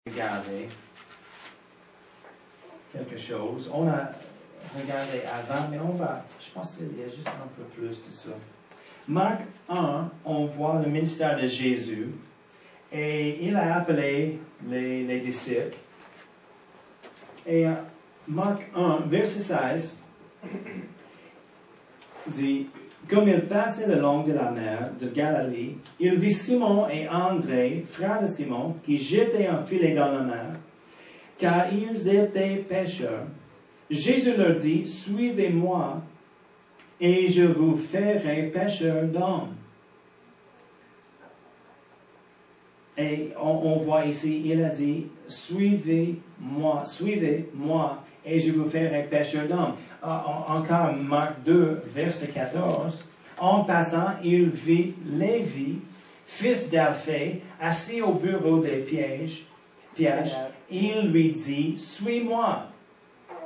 regarder quelque chose. On a regardé avant, mais je pense qu'il y a juste un peu plus de ça. Marc 1, on voit le ministère de Jésus et il a appelé les disciples. Et Marc 1, verset 16, dit, comme il passait le long de la mer de Galilée, il vit Simon et André, frères de Simon, qui jetaient un filet dans la mer, car ils étaient pêcheurs. Jésus leur dit, suivez-moi, et je vous ferai pêcheurs d'hommes. Et on voit ici, il a dit, suivez-moi, et je vous ferai pêcheurs d'hommes. Encore Marc 2, verset 14. En passant, il vit Lévi, fils d'Alphée, assis au bureau des pièges. Il lui dit, suis-moi.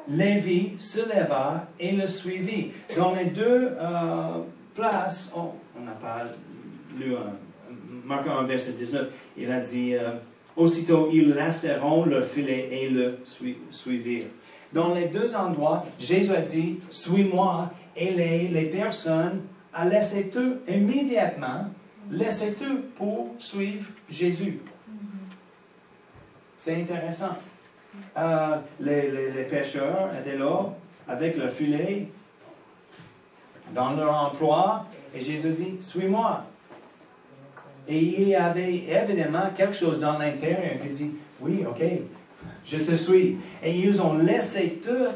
Lévi se leva et le suivit. Dans les deux places, on n'a pas lu Marc 1, verset 19, il a dit, aussitôt ils lâcheront leur filet et le suivirent. Dans les deux endroits, Jésus a dit, suis-moi, et les personnes ont laissé tout immédiatement, laissé tout pour suivre Jésus. C'est intéressant. Les pêcheurs étaient là, avec leur filet, dans leur emploi, et Jésus dit, suis-moi. Et il y avait évidemment quelque chose dans l'intérieur qui dit, oui, ok, je te suis. Et ils ont laissé tout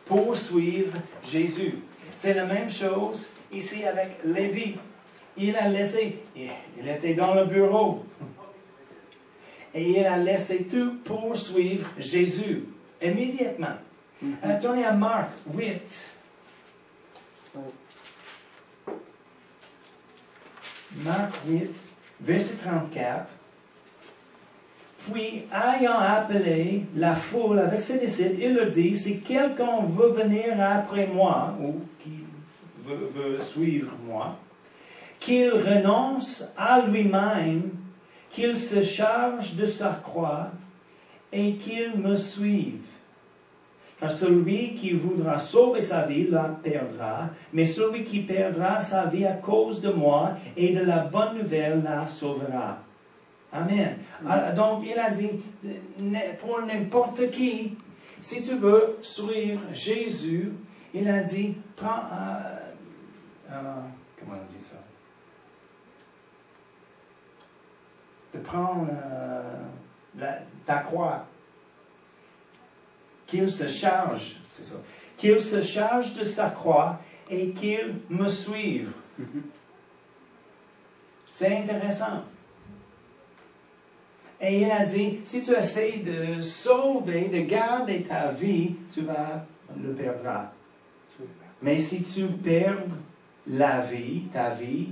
pour suivre Jésus. C'est la même chose ici avec Lévi. Il a laissé, il était dans le bureau. Et il a laissé tout pour suivre Jésus. Immédiatement. Tournez à Marc 8. Marc 8, verset 34. Puis, ayant appelé la foule avec ses disciples, il leur dit, si quelqu'un veut venir après moi, ou qui veut suivre moi, qu'il renonce à lui-même, qu'il se charge de sa croix, et qu'il me suive. Car celui qui voudra sauver sa vie la perdra, mais celui qui perdra sa vie à cause de moi et de la bonne nouvelle la sauvera. Amen. Donc, il a dit, pour n'importe qui, si tu veux suivre Jésus, il a dit, prends, comment on dit ça? De prendre ta croix. Qu'il se charge, c'est ça. Qu'il se charge de sa croix et qu'il me suive. C'est intéressant. Et il a dit, si tu essaies de sauver, de garder ta vie, tu vas le perdre. Mais si tu perds la vie, ta vie,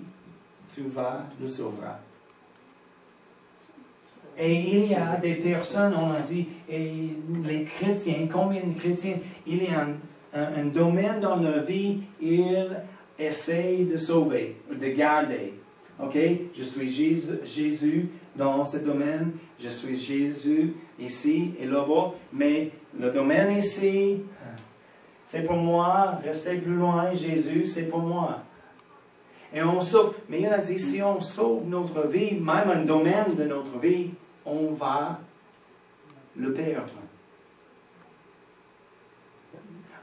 tu vas le sauver. Et il y a des personnes, on a dit, et les chrétiens, combien de chrétiens, il y a un domaine dans leur vie, ils essayent de sauver, de garder. Ok? Je suis Jésus dans ce domaine, je suis Jésus ici et là-bas, mais le domaine ici, c'est pour moi, restez plus loin, Jésus, c'est pour moi. Et on sauve. Mais il a dit, si on sauve notre vie, même un domaine de notre vie, on va le perdre.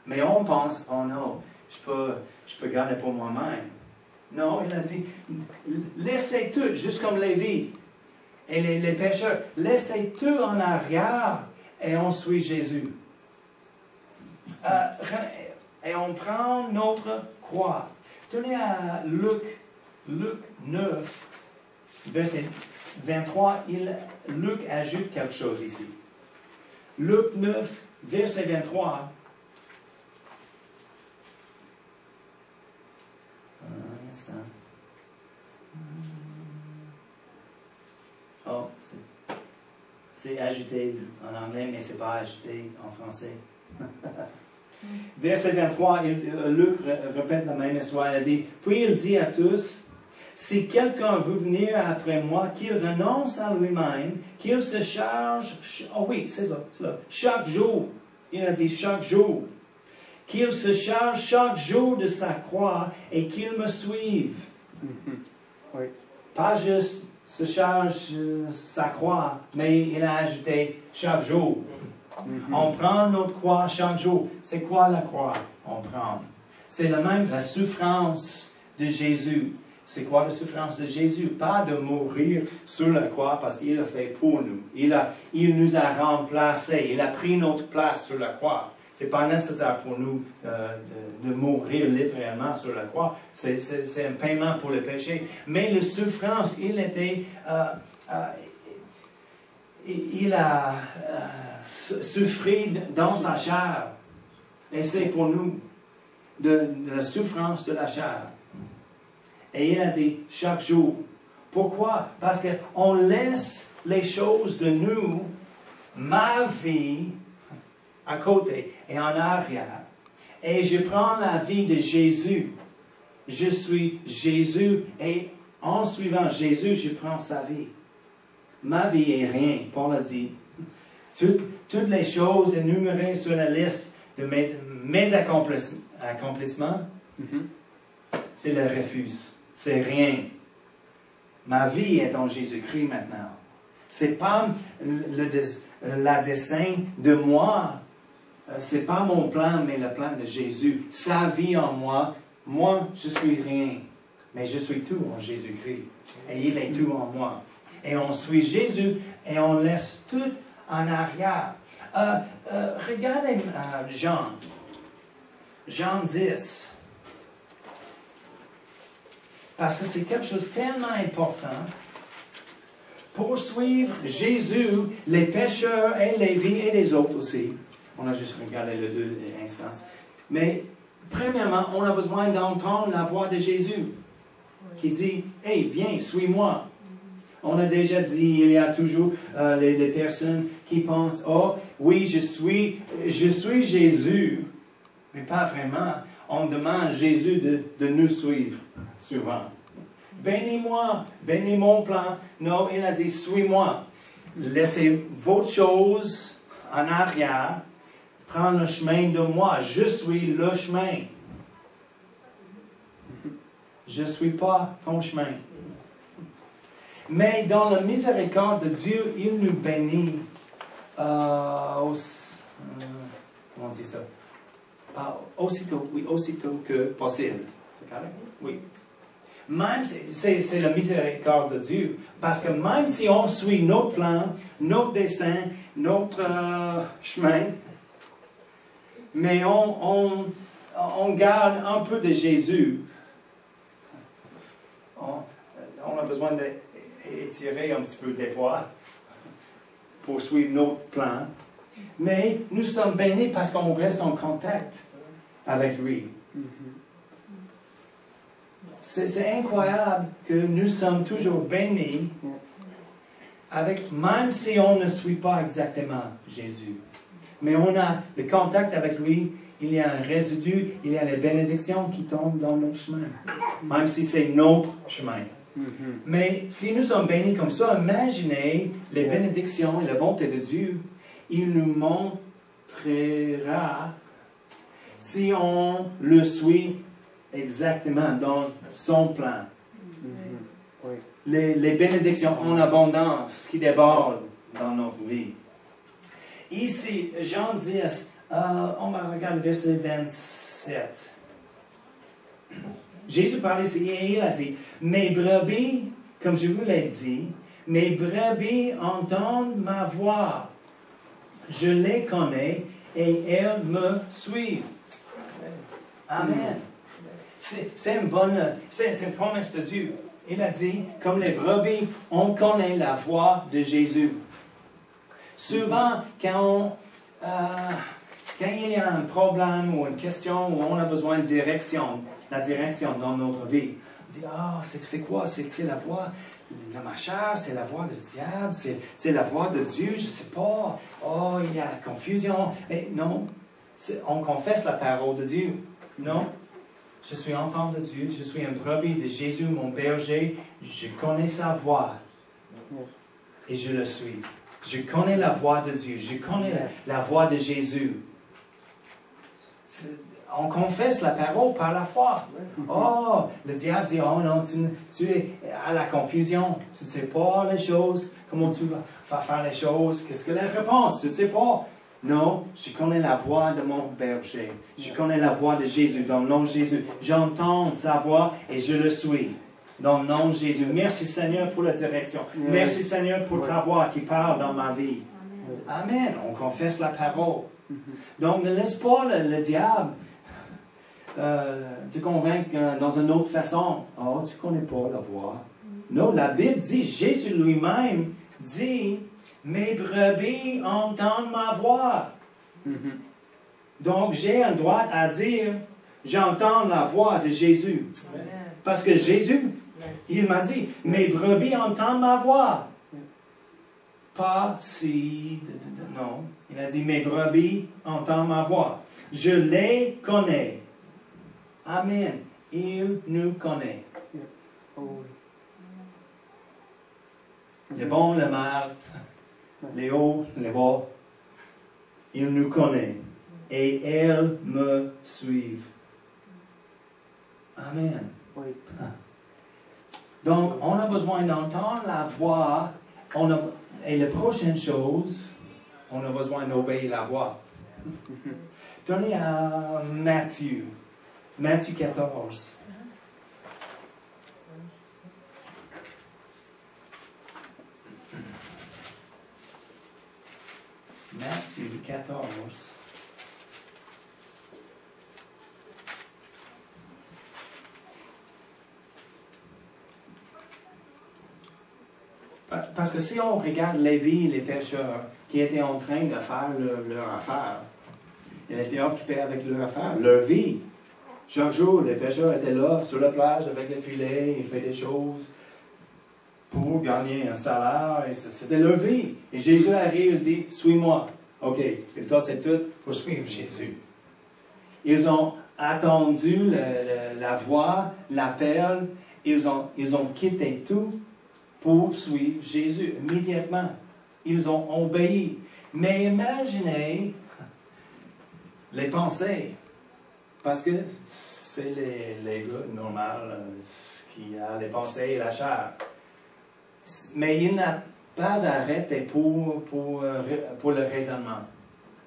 Mais on pense, oh non, je peux garder pour moi-même. Non, il a dit, laissez tout, juste comme Lévi et les pécheurs, laissez tout en arrière et on suit Jésus. Et on prend notre croix. Tenez à Luc 9, verset 23, Luc ajoute quelque chose ici. Luc 9, verset 23. Un instant. Oh, c'est ajouté en anglais, mais ce n'est pas ajouté en français. Verset 23, Luc répète la même histoire. Il a dit, puis il dit à tous, Si quelqu'un veut venir après moi, qu'il renonce à lui-même, qu'il se charge, oh oui, c'est là, chaque jour, il a dit chaque jour, qu'il se charge chaque jour de sa croix et qu'il me suive. Oui. Pas juste se charge sa croix, mais il a ajouté chaque jour. On prend notre croix chaque jour. C'est quoi la croix? On prend. C'est la souffrance de Jésus. C'est quoi la souffrance de Jésus? Pas de mourir sur la croix parce qu'il a fait pour nous. Il nous a remplacés. Il a pris notre place sur la croix. Ce n'est pas nécessaire pour nous de mourir littéralement sur la croix. C'est un paiement pour le péché. Mais la souffrance, il a souffert dans sa chair. Et c'est pour nous de la souffrance de la chair. Et il a dit chaque jour. Pourquoi? Parce qu'on laisse les choses de nous, ma vie, à côté et en arrière. Et je prends la vie de Jésus. Je suis Jésus et en suivant Jésus, je prends sa vie. Ma vie est rien, Paul a dit. Toutes les choses énumérées sur la liste de mes accomplissements, c'est le refus. C'est rien. Ma vie est en Jésus-Christ maintenant. C'est pas la dessein de moi. C'est pas mon plan, mais le plan de Jésus. Sa vie en moi. Moi, je suis rien. Mais je suis tout en Jésus-Christ. Et il est tout en moi. Et on suit Jésus et on laisse tout en arrière. Regardez Jean. Jean 10. Parce que c'est quelque chose de tellement important. Pour suivre Jésus, les pécheurs et les vies et les autres aussi. On a juste regardé les deux instances. Mais, premièrement, on a besoin d'entendre la voix de Jésus. Qui dit, « Hey, viens, suis-moi. » On a déjà dit, il y a toujours les personnes qui pensent, « Oh, oui, je suis Jésus. » Mais pas vraiment. On demande Jésus de nous suivre, souvent. « Bénis-moi, bénis mon plan. » Non, il a dit, « Suis-moi. » Laissez votre chose en arrière. Prends le chemin de moi. Je suis le chemin. Je ne suis pas ton chemin. Mais dans la miséricorde de Dieu, il nous bénit. Comment on dit ça? Aussitôt que possible. C'est correct? Oui. Même c'est la miséricorde de Dieu. Parce que même si on suit notre plan, notre dessein, notre chemin, mais on garde un peu de Jésus, on a besoin d'étirer un petit peu des fois pour suivre notre plan. Mais nous sommes bénis parce qu'on reste en contact avec lui. C'est incroyable que nous sommes toujours bénis avec, même si on ne suit pas exactement Jésus. Mais on a le contact avec lui, il y a un résidu, il y a les bénédictions qui tombent dans notre chemin. Même si c'est notre chemin. Mais si nous sommes bénis comme ça, imaginez les bénédictions et la bonté de Dieu. Il nous montrera si on le suit exactement dans son plan. Les bénédictions en abondance qui débordent dans notre vie. Ici, Jean 10, on va regarder verset 27. Jésus parlait ici et il a dit, « Mes brebis, comme je vous l'ai dit, mes brebis entendent ma voix. Je les connais et elles me suivent. » Amen. C'est une promesse de Dieu. Il a dit, comme les brebis, on connaît la voix de Jésus. Souvent, quand il y a un problème ou une question où on a besoin de direction, la direction dans notre vie, on dit, c'est quoi? C'est la voix de ma chair, c'est la voix du diable, c'est la voix de Dieu, je ne sais pas. Oh, il y a la confusion. Mais non, on confesse la parole de Dieu. Non. Je suis enfant de Dieu, je suis un brebis de Jésus, mon berger. Je connais sa voix et je le suis. Je connais la voix de Dieu, je connais la voix de Jésus. On confesse la parole par la foi. Oh, le diable dit, oh non, tu es à la confusion. Tu ne sais pas les choses, comment tu vas faire les choses. Qu'est-ce que la réponse? Tu ne sais pas. Non, je connais la voix de mon berger. Je connais la voix de Jésus, dans le nom de Jésus. J'entends sa voix et je le suis. Dans le nom de Jésus. Merci Seigneur pour la direction. Merci Seigneur pour ta voix qui parle dans ma vie. Amen. On confesse la parole. Donc ne laisse pas le diable te convaincre dans une autre façon. Oh, tu ne connais pas la voix. Non, la Bible dit, Jésus lui-même dit, mes brebis entendent ma voix. Donc j'ai un droit à dire, j'entends la voix de Jésus. Parce que Jésus, il m'a dit, mes brebis entendent ma voix. Pas si, non. Il a dit, mes brebis entendent ma voix. Je les connais. Amen. Il nous connaît. Le bon, le mal, les hauts, les bas. Il nous connaît. Et elles me suivent. Amen. Donc, on a besoin d'entendre la voix. Et la prochaine chose, on a besoin d'obéir la voix. Donnez à Matthieu. Matthieu 14. Matthieu 14. Parce que si on regarde Lévi, les pêcheurs, qui étaient en train de faire leur affaire, ils étaient occupés avec leur affaire, leur vie. Chaque jour, les pêcheurs étaient là, sur la plage, avec les filets, ils faisaient des choses pour gagner un salaire, et c'était leur vie. Et Jésus arrive et dit, suis-moi. OK, et toi, c'est tout pour suivre Jésus. Ils ont attendu la voix, l'appel, ils ont quitté tout pour suivre Jésus immédiatement. Ils ont obéi. Mais imaginez les pensées. Parce que c'est les gars normaux qui ont les pensées et la chair. Mais il n'a pas arrêté pour le raisonnement,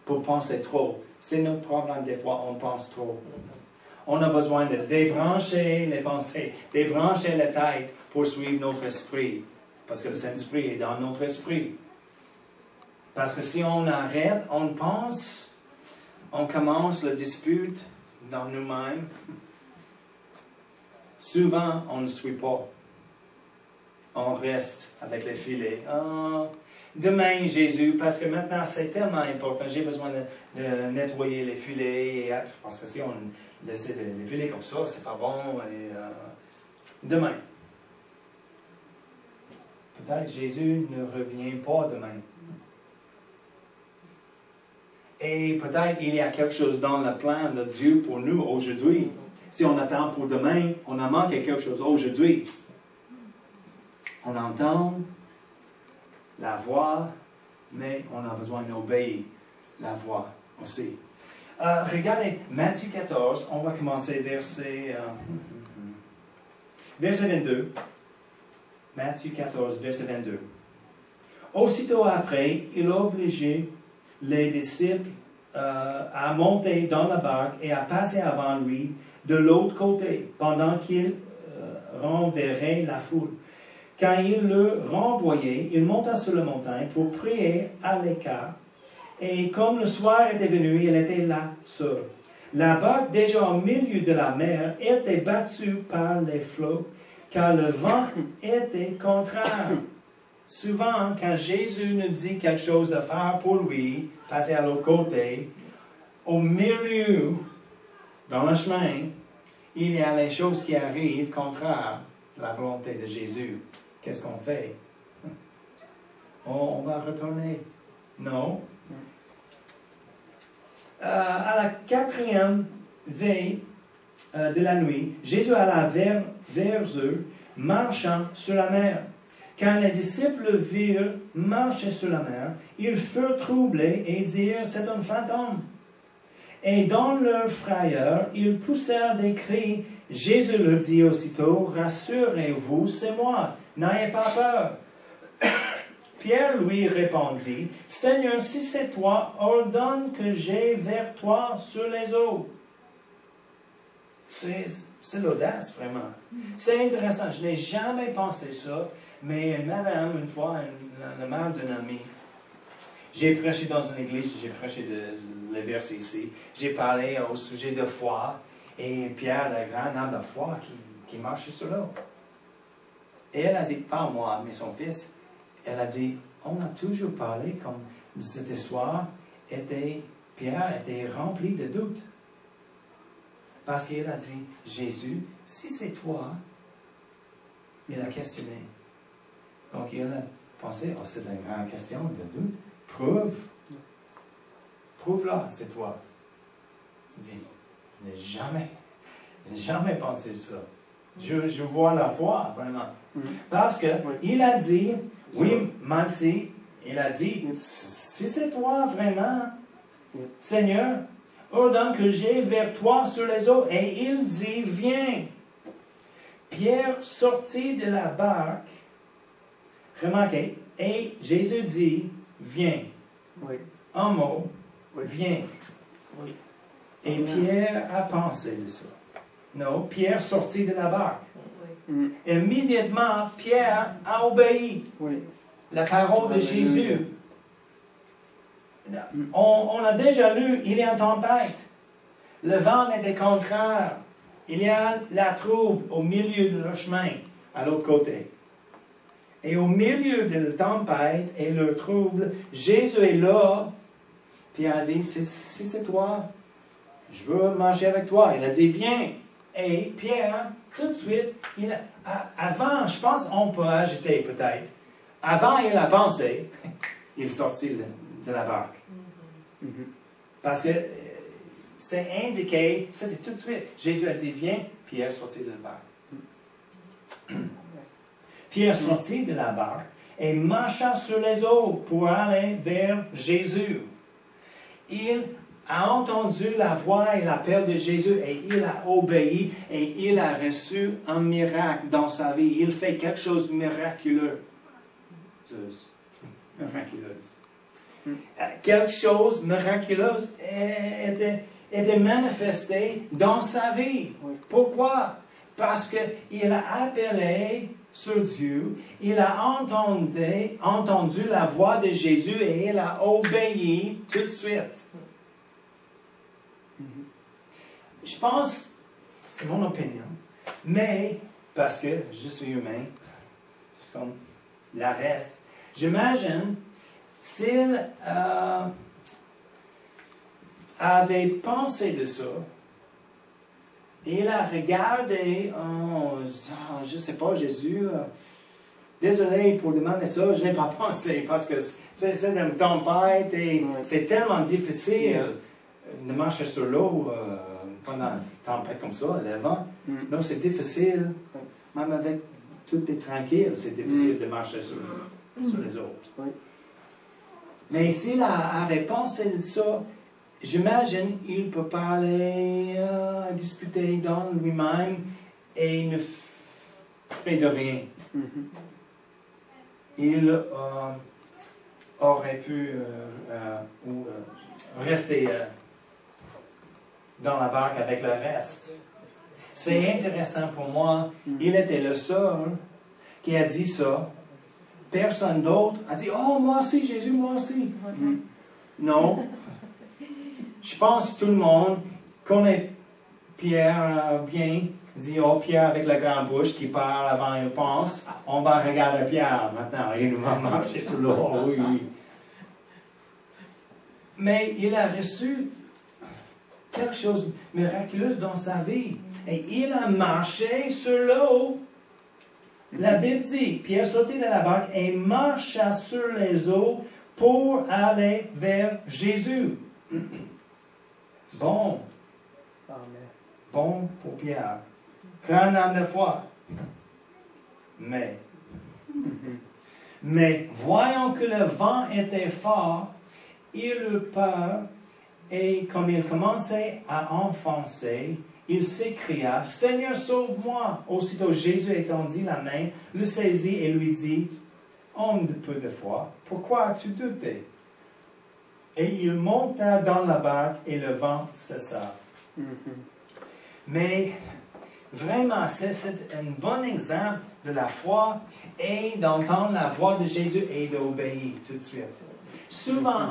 pour penser trop. C'est notre problème des fois, on pense trop. On a besoin de débrancher les pensées, débrancher la tête pour suivre notre esprit. Parce que le Saint-Esprit est dans notre esprit. Parce que si on arrête, on pense, on commence la dispute dans nous-mêmes. Souvent, on ne suit pas. On reste avec les filets. Oh, demain, Jésus, parce que maintenant, c'est tellement important. J'ai besoin de nettoyer les filets. Parce que si on laisse les filets comme ça, c'est pas bon. Et, demain. Peut-être Jésus ne revient pas demain. Et peut-être il y a quelque chose dans le plan de Dieu pour nous aujourd'hui. Si on attend pour demain, on a manqué quelque chose aujourd'hui. On entend la voix, mais on a besoin d'obéir la voix aussi. Regardez, Matthieu 14, on va commencer verset 22. Matthieu 14, verset 22. Aussitôt après, il obligeait les disciples à monter dans la barque et à passer avant lui de l'autre côté, pendant qu'il renverrait la foule. Quand il le renvoyait, il monta sur la montagne pour prier à l'écart, et comme le soir était venu, il était là seul. La barque, déjà au milieu de la mer, était battue par les flots, car le vent était contraire. Souvent, quand Jésus nous dit quelque chose à faire pour lui, passer à l'autre côté, au milieu, dans le chemin, il y a les choses qui arrivent contraires à la volonté de Jésus. Qu'est-ce qu'on fait? On va retourner. Non. À la 4e veille, de la nuit, Jésus alla vers eux, marchant sur la mer. Quand les disciples virent marcher sur la mer, ils furent troublés et dirent, c'est un fantôme. Et dans leur frayeur, ils poussèrent des cris. Jésus leur dit aussitôt, rassurez-vous, c'est moi, n'ayez pas peur. Pierre lui répondit, Seigneur, si c'est toi, ordonne que j'aille vers toi sur les eaux. C'est l'audace, vraiment. C'est intéressant. Je n'ai jamais pensé ça, mais madame, une fois, la mère d'un ami, j'ai prêché dans une église, j'ai prêché les versets ici, j'ai parlé au sujet de foi, et Pierre, le grand homme de foi, qui marchait sur l'eau. Et elle a dit, pas moi, mais son fils, elle a dit, on a toujours parlé comme cette histoire Pierre était rempli de doutes. Parce qu'il a dit, Jésus, si c'est toi, il a questionné. Donc il a pensé, oh, c'est une grande question de doute. Prouve-la, c'est toi. Il dit, je n'ai jamais pensé ça. Je vois la foi, vraiment. Parce qu'il a dit, oui, même si, il a dit, si c'est toi vraiment, Seigneur, ordonne que j'aille vers toi sur les eaux. Et il dit, viens. Pierre sortit de la barque, remarquez, et Jésus dit, viens. Oui. Un mot, Oui. viens. Oui. Et Pierre a pensé de ça. Non, Pierre sortit de la barque. Mm. Immédiatement, Pierre a obéi Oui. la parole de Jésus. On a déjà lu, il y a une tempête. Le vent était contraire. Il y a la trouble au milieu de leur chemin, à l'autre côté. Et au milieu de la tempête et le trouble, Jésus est là. Pierre a dit, si c'est toi, je veux marcher avec toi. Il a dit, viens. Et Pierre, tout de suite, avant, je pense on peut ajouter peut-être, avant il a pensé, il est sorti de la barque. Parce que c'est indiqué, c'était tout de suite. Jésus a dit, viens, Pierre est sorti de la barque. Pierre sortit de la barque et marcha sur les eaux pour aller vers Jésus. Il a entendu la voix et l'appel de Jésus et il a obéi et il a reçu un miracle dans sa vie. Il fait quelque chose de miraculeux. Quelque chose de miraculeux était manifesté dans sa vie. Pourquoi? Parce qu'il a appelé sur Dieu, il a entendu la voix de Jésus et il a obéi tout de suite. Je pense, c'est mon opinion, mais parce que je suis humain, c'est comme la reste, j'imagine s'il avait pensé de ça, il a regardé, je ne sais pas, Jésus, désolé pour demander ça, je n'ai pas pensé parce que c'est une tempête et c'est tellement difficile de marcher sur l'eau pendant une tempête comme ça, le vent. Non, c'est difficile, même avec tout est tranquille, c'est difficile de marcher sur les eaux. Mais s'il avait pensé de ça, j'imagine qu'il peut parler, discuter dans lui-même et ne fait de rien. Il aurait pu rester dans la barque avec le reste. C'est intéressant pour moi. Il était le seul qui a dit ça. Personne d'autre a dit, oh, moi aussi, Jésus, moi aussi. Non. Je pense que tout le monde connaît Pierre bien, dit, oh, Pierre avec la grande bouche qui parle avant il pense, on va regarder Pierre maintenant, il va marcher sur l'eau, oui. Mais il a reçu quelque chose de miraculeux dans sa vie. Et il a marché sur l'eau. La Bible dit, Pierre sortit de la barque et marcha sur les eaux pour aller vers Jésus. Bon. Bon pour Pierre. Grand homme de foi. Mais voyant que le vent était fort, il eut peur et comme il commençait à enfoncer, il s'écria, « Seigneur, sauve-moi! » Aussitôt Jésus étendit la main, le saisit et lui dit, « Homme de peu de foi, pourquoi as-tu douté? » Et il monta dans la barque et le vent cessa. Mais vraiment, c'est un bon exemple de la foi et d'entendre la voix de Jésus et d'obéir tout de suite. Souvent,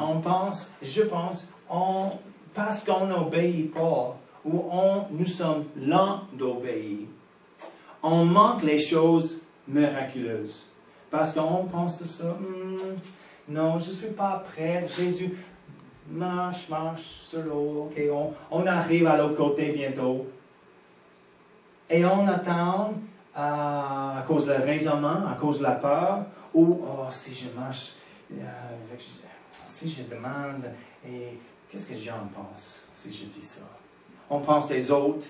je pense, parce qu'on n'obéit pas, ou nous sommes lents d'obéir, on manque les choses miraculeuses. Parce qu'on pense de ça, non, je ne suis pas prêt, Jésus marche sur l'eau, ok, on arrive à l'autre côté bientôt. Et on attend à cause du raisonnement, à cause de la peur, ou si je marche, si je demande, et qu'est-ce que Jean pense si je dis ça? On pense des autres,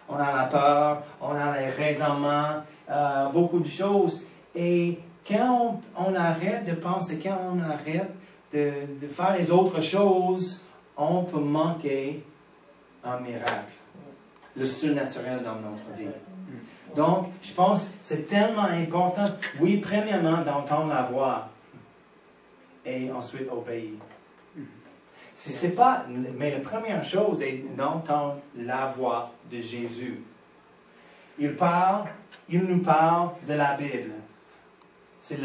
on a la peur, on a les raisonnements, beaucoup de choses. Et quand on arrête de penser, quand on arrête de faire les autres choses, on peut manquer un miracle, le surnaturel dans notre vie. Donc, je pense que c'est tellement important, oui, premièrement, d'entendre la voix et ensuite obéir. C'est pas, mais la première chose est d'entendre la voix de Jésus. Il nous parle de la Bible. C'est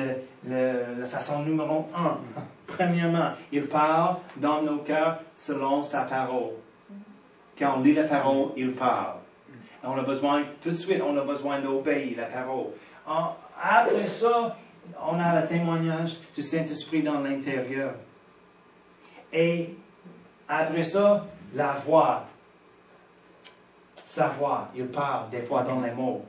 la façon numéro 1. Premièrement, il parle dans nos cœurs selon sa parole. Quand on lit la parole, il parle. Et on a besoin, tout de suite, on a besoin d'obéir la parole. Après ça, on a le témoignage du Saint-Esprit dans l'intérieur. Et après ça, la voix. Sa voix, il parle des fois dans les mots.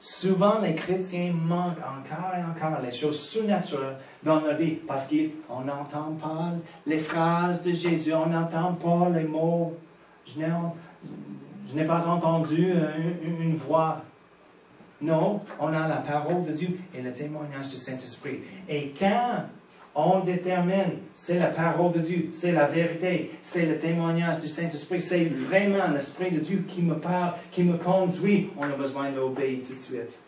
Souvent, les chrétiens manquent encore et encore les choses surnaturelles dans leur vie parce qu'on n'entend pas les phrases de Jésus, on n'entend pas les mots. Je n'ai pas entendu une voix. Non, on a la parole de Dieu et le témoignage du Saint-Esprit. Et quand on détermine, c'est la parole de Dieu, c'est la vérité, c'est le témoignage du Saint-Esprit, c'est vraiment l'Esprit de Dieu qui me parle, qui me conduit, on a besoin d'obéir tout de suite.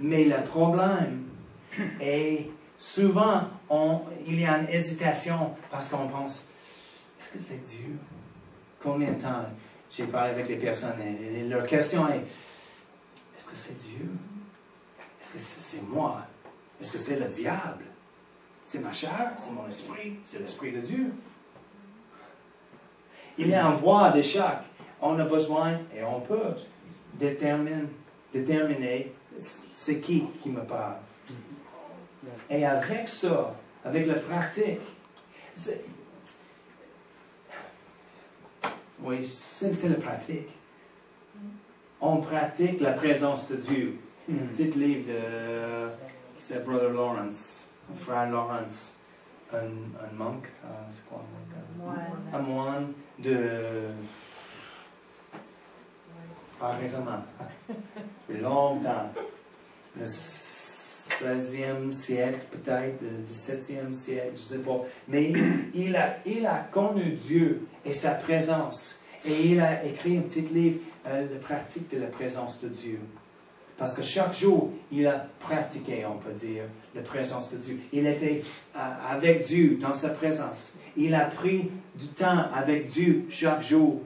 Mais le problème est, souvent, il y a une hésitation parce qu'on pense, est-ce que c'est Dieu? Combien de temps j'ai parlé avec les personnes et leur question est, est-ce que c'est Dieu? Est-ce que c'est moi? Est-ce que c'est le diable? C'est ma chair, c'est mon esprit, c'est l'Esprit de Dieu. Il y a une voix de chaque. On a besoin, et on peut, déterminer c'est qui me parle. Et avec ça, avec la pratique, c'est la pratique. On pratique la présence de Dieu. Un petit livre de c'est Brother Lawrence. Frère Lawrence, un monk, c'est quoi? Un moine de... Pas récemment. Depuis longtemps. Le 16e siècle, peut-être, le 17e siècle, je ne sais pas. Mais il a connu Dieu et sa présence. Et il a écrit un petit livre, La pratique de la présence de Dieu. Parce que chaque jour, il a pratiqué, on peut dire, la présence de Dieu. Il était avec Dieu, dans sa présence. Il a pris du temps avec Dieu chaque jour.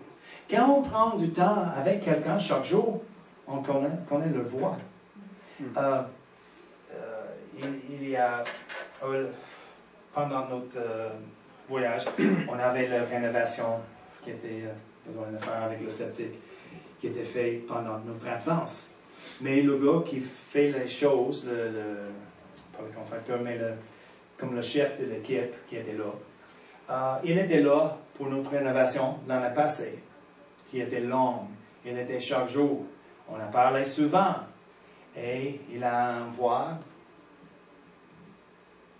Quand on prend du temps avec quelqu'un chaque jour, on connaît le voix. Il y a, pendant notre voyage, on avait la rénovation qui était besoin de faire avec le septique, qui était fait pendant notre absence. Mais le gars qui fait les choses, pas le contracteur, mais comme le chef de l'équipe qui était là, il était là pour notre rénovation l'année passée, qui était longue. Il était chaque jour. On a parlé souvent. Et il a une voix,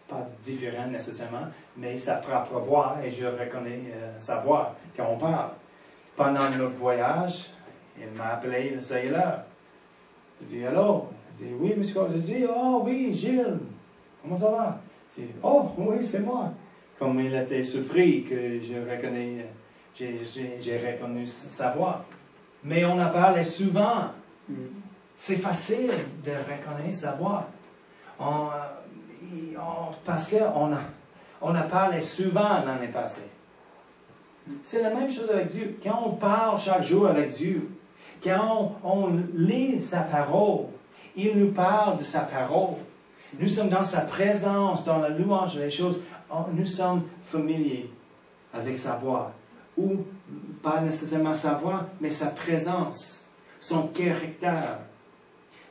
pas différente nécessairement, mais sa propre voix, et je reconnais sa voix quand on parle. pendant notre voyage, il m'a appelé le cellulaire. Je dis, allô? Il dit, oui, monsieur. Je dis, oh oui, Gilles, comment ça va? Il dit, oh oui, c'est moi. Comme il était surpris que j'ai reconnu sa voix. Mais on a parlé souvent. C'est facile de reconnaître sa voix. Parce qu'on a parlé souvent l'année passée. C'est la même chose avec Dieu. Quand on parle chaque jour avec Dieu, quand on lit sa parole, il nous parle de sa parole. Nous sommes dans sa présence, dans la louange des choses. Nous sommes familiers avec sa voix. Ou pas nécessairement sa voix, mais sa présence, son caractère.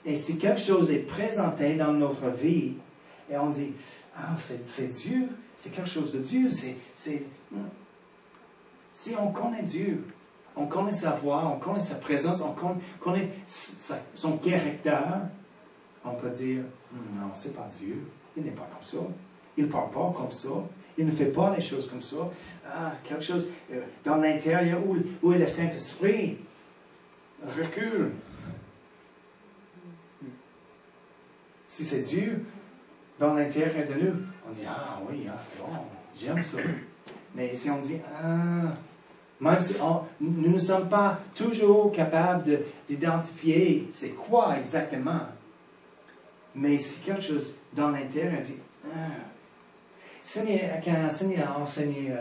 Et si quelque chose est présenté dans notre vie, et on dit, ah, c'est Dieu, c'est quelque chose de Dieu, si on connaît Dieu, on connaît sa voix, on connaît sa présence, on connaît son caractère, on peut dire, non, c'est pas Dieu, il n'est pas comme ça, il ne parle pas comme ça, il ne fait pas les choses comme ça. Ah, quelque chose dans l'intérieur où le Saint-Esprit recule. Si c'est Dieu dans l'intérieur de nous, on dit, ah oui, c'est bon, j'aime ça. Mais si on dit, même si nous ne sommes pas toujours capables d'identifier c'est quoi exactement, mais si quelque chose dans l'intérieur, on dit, quand Cindy a enseigné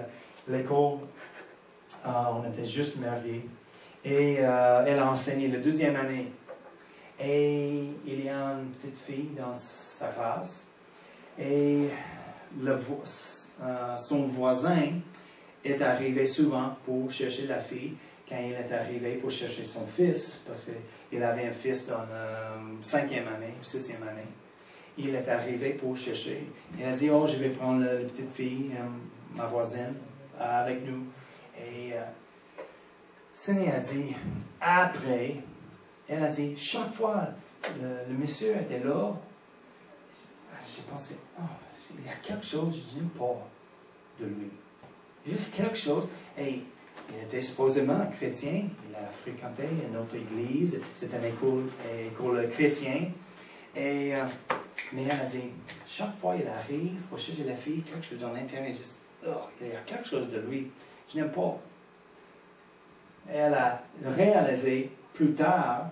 l'école, on était juste mariés, et elle a enseigné la 2e année. Et il y a une petite fille dans sa classe, et son voisin est arrivé souvent pour chercher la fille quand il est arrivé pour chercher son fils, parce qu'il avait un fils dans la 5e année ou 6e année. Il est arrivé pour chercher. Il a dit, oh, je vais prendre la petite fille, ma voisine, avec nous. Et Cindy a dit, après, elle a dit, chaque fois le monsieur était là, j'ai pensé, oh, il y a quelque chose que je n'aime pas de lui. Juste quelque chose. Et il était supposément chrétien, il a fréquenté une autre église, c'était une école chrétienne. Et, mais elle a dit, chaque fois il arrive pour chercher la fille, quelque chose dans l'intérieur, il y a quelque chose de lui, je n'aime pas. Elle a réalisé plus tard,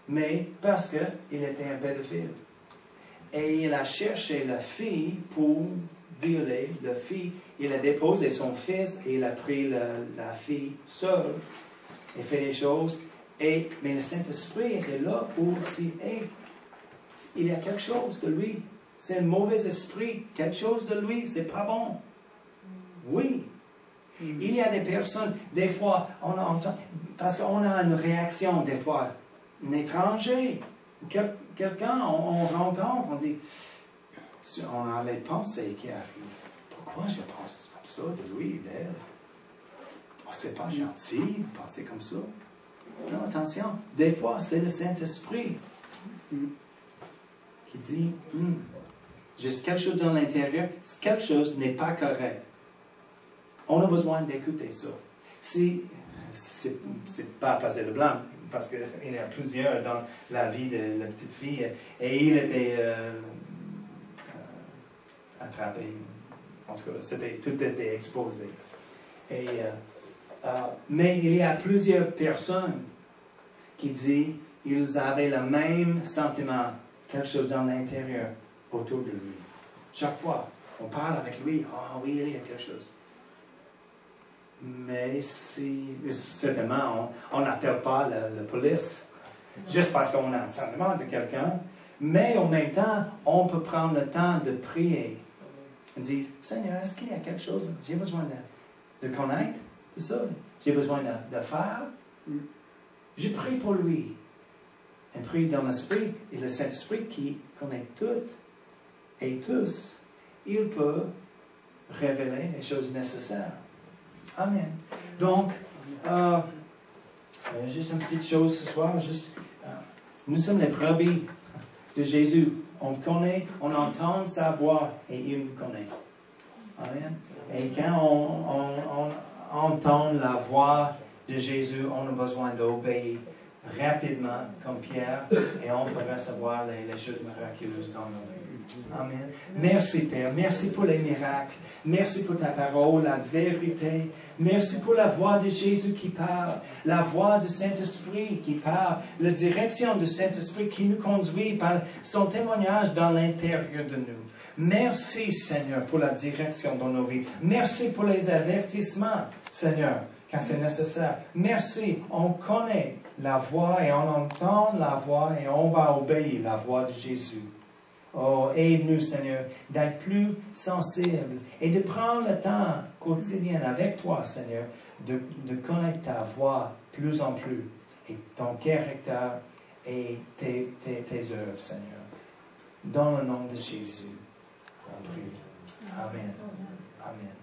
mais parce qu'il était un pédophile. Et il a cherché la fille pour violer la fille. Il a déposé son fils et il a pris la fille seule et fait des choses. Mais le Saint-Esprit était là pour dire, hey, il y a quelque chose de lui. C'est un mauvais esprit. Quelque chose de lui, c'est pas bon. Oui. Il y a des personnes, des fois, on entend, parce qu'on a une réaction, des fois, un étranger, quelqu'un, on rencontre, on dit, on a les pensées qui arrivent. Pourquoi je pense comme ça de lui, d'elle? Oh, c'est pas gentil de penser comme ça. Non, attention, des fois, c'est le Saint-Esprit qui dit, juste quelque chose dans l'intérieur, quelque chose n'est pas correct. On a besoin d'écouter ça. C'est pas passer le blanc, parce qu'il y a plusieurs dans la vie de la petite fille, et il était attrapé. En tout cas, tout était exposé. Mais il y a plusieurs personnes qui disent qu'ils avaient le même sentiment, quelque chose dans l'intérieur autour de lui. Chaque fois, on parle avec lui, ah oui, il y a quelque chose. Mais certainement, on n'appelle pas la police juste parce qu'on a un sentiment de quelqu'un, mais en même temps, on peut prendre le temps de prier. On dit, Seigneur, est-ce qu'il y a quelque chose, j'ai besoin de connaître tout ça, j'ai besoin de faire. Je prie pour lui. On prie dans l'Esprit, et le Saint-Esprit qui connaît toutes et tous, il peut révéler les choses nécessaires. Amen. Donc, juste une petite chose ce soir, nous sommes les brebis de Jésus. On connaît, on entend sa voix et il nous connaît. Amen. Et quand on entend la voix de Jésus, on a besoin d'obéir rapidement comme Pierre et on peut recevoir les choses miraculeuses dans nos vies. Amen. Merci Père, merci pour les miracles, merci pour ta parole, la vérité, merci pour la voix de Jésus qui parle, la voix du Saint-Esprit qui parle, la direction du Saint-Esprit qui nous conduit par son témoignage dans l'intérieur de nous. Merci Seigneur pour la direction dans nos vies. Merci pour les avertissements, Seigneur, quand c'est nécessaire. Merci, on connaît la voix et on entend la voix et on va obéir la voix de Jésus. Oh, aide-nous, Seigneur, d'être plus sensibles et de prendre le temps quotidien avec toi, Seigneur, de connaître ta voix plus en plus et ton caractère et tes œuvres, Seigneur. Dans le nom de Jésus, on prie. Amen. Amen.